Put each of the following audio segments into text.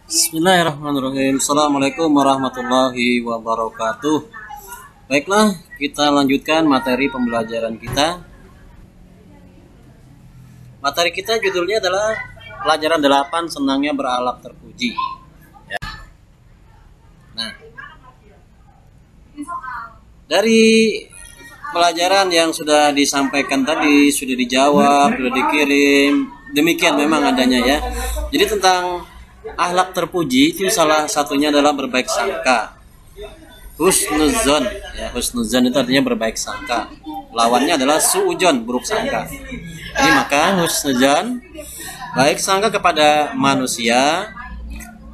Bismillahirrahmanirrahim. Assalamualaikum warahmatullahi wabarakatuh. Baiklah, kita lanjutkan materi pembelajaran kita. Materi kita judulnya adalah pelajaran 8, senangnya berakhlak terpuji. Ya. Nah, dari pelajaran yang sudah disampaikan tadi, sudah dijawab, sudah dikirim, demikian memang adanya ya. Jadi tentang akhlak terpuji itu salah satunya adalah berbaik sangka. Husnuzon, ya, husnuzon itu artinya berbaik sangka. Lawannya adalah suujon, buruk sangka. Jadi maka husnuzon, baik sangka kepada manusia,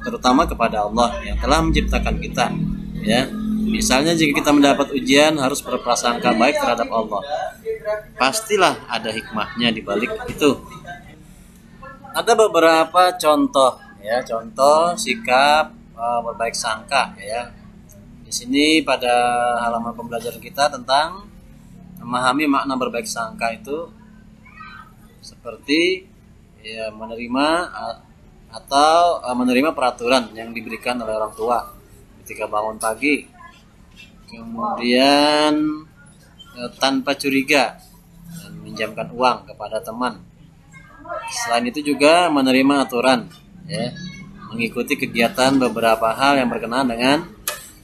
terutama kepada Allah yang telah menciptakan kita. Ya, misalnya jika kita mendapat ujian harus berprasangka baik terhadap Allah. Pastilah ada hikmahnya di balik itu. Ada beberapa contoh, ya, contoh sikap berbaik sangka, ya. Di sini pada halaman pembelajaran kita tentang memahami makna berbaik sangka itu seperti ya menerima atau menerima peraturan yang diberikan oleh orang tua ketika bangun pagi, kemudian tanpa curiga dan meminjamkan uang kepada teman. Selain itu juga menerima aturan, ya, mengikuti kegiatan beberapa hal yang berkenaan dengan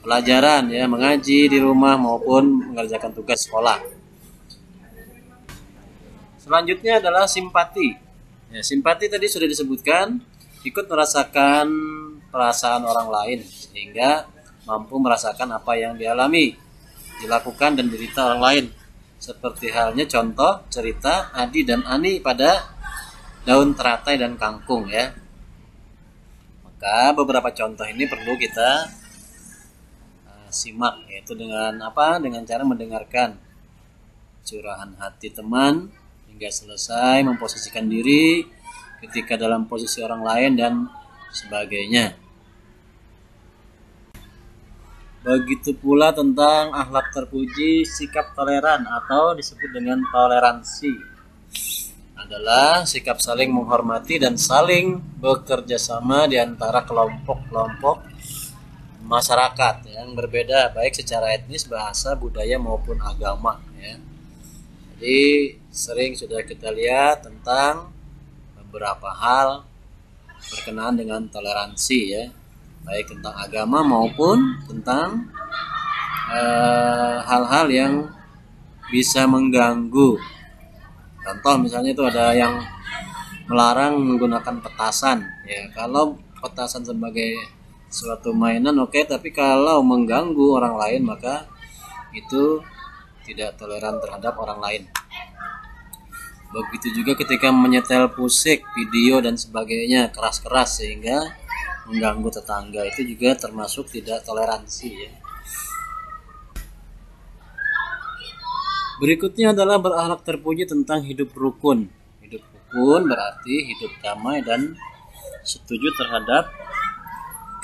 pelajaran, ya, mengaji di rumah maupun mengerjakan tugas sekolah. Selanjutnya adalah simpati. Ya, simpati tadi sudah disebutkan, ikut merasakan perasaan orang lain sehingga mampu merasakan apa yang dialami, dilakukan dan derita orang lain. Seperti halnya contoh cerita Adi dan Ani pada daun teratai dan kangkung, ya. Maka beberapa contoh ini perlu kita simak, yaitu dengan apa? Dengan cara mendengarkan curahan hati teman hingga selesai, memposisikan diri ketika dalam posisi orang lain dan sebagainya. Begitu pula tentang akhlak terpuji, sikap toleran atau disebut dengan toleransi adalah sikap saling menghormati dan saling bekerja sama di antara kelompok-kelompok masyarakat yang berbeda baik secara etnis, bahasa, budaya maupun agama, ya. Jadi sering sudah kita lihat tentang beberapa hal berkenaan dengan toleransi, ya, baik tentang agama maupun tentang hal-hal yang bisa mengganggu. Contoh misalnya itu ada yang melarang menggunakan petasan, ya. Kalau petasan sebagai suatu mainan oke, tapi kalau mengganggu orang lain maka itu tidak toleran terhadap orang lain. Begitu juga ketika menyetel musik, video dan sebagainya keras-keras sehingga mengganggu tetangga, itu juga termasuk tidak toleransi, ya. Berikutnya adalah berakhlak terpuji tentang hidup rukun. Hidup rukun berarti hidup damai dan setuju terhadap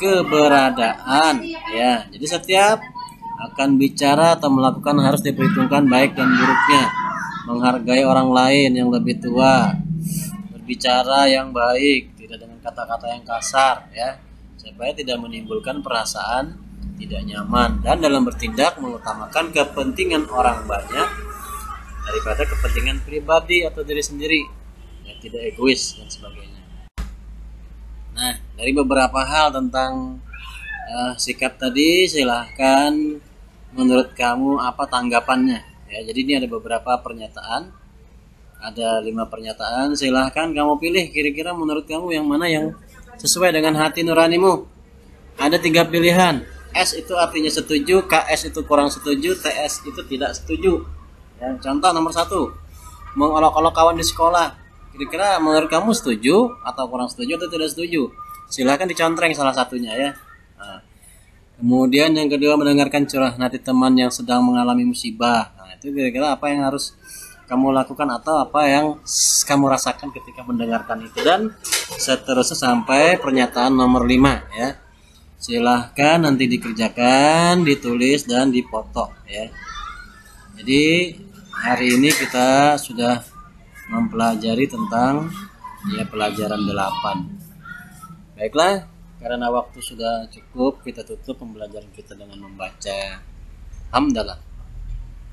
keberadaan, ya. Jadi setiap akan bicara atau melakukan harus diperhitungkan baik dan buruknya, menghargai orang lain yang lebih tua, berbicara yang baik, tidak dengan kata-kata yang kasar, ya, supaya tidak menimbulkan perasaan tidak nyaman, dan dalam bertindak mengutamakan kepentingan orang banyak daripada kepentingan pribadi atau diri sendiri, ya, tidak egois dan sebagainya. Nah, dari beberapa hal tentang sikap tadi, silahkan menurut kamu apa tanggapannya, ya. Jadi ini ada beberapa pernyataan, ada 5 pernyataan, silahkan kamu pilih kira-kira menurut kamu yang mana yang sesuai dengan hati nuranimu. Ada 3 pilihan. S itu artinya setuju, KS itu kurang setuju, TS itu tidak setuju. Ya, contoh nomor 1, mengolok-olok kawan di sekolah. Kira-kira menurut kamu setuju atau kurang setuju atau tidak setuju? Silahkan dicontreng salah satunya, ya. Nah, kemudian yang kedua, mendengarkan curahan hati teman yang sedang mengalami musibah. Nah, itu kira-kira apa yang harus kamu lakukan atau apa yang kamu rasakan ketika mendengarkan itu, dan seterusnya sampai pernyataan nomor 5, ya. Silahkan nanti dikerjakan, ditulis dan dipoto, ya. Jadi hari ini kita sudah mempelajari tentang ya pelajaran 8. Baiklah, Karena waktu sudah cukup, kita tutup pembelajaran kita dengan membaca hamdalah.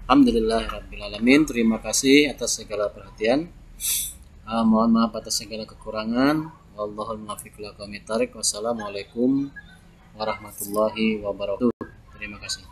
Alhamdulillahirrabbilalamin. Terima kasih atas segala perhatian. Mohon maaf atas segala kekurangan. Wallahul muwaffiq ila aqwamit thoriq. Wassalamualaikum warahmatullahi wabarakatuh. Terima kasih.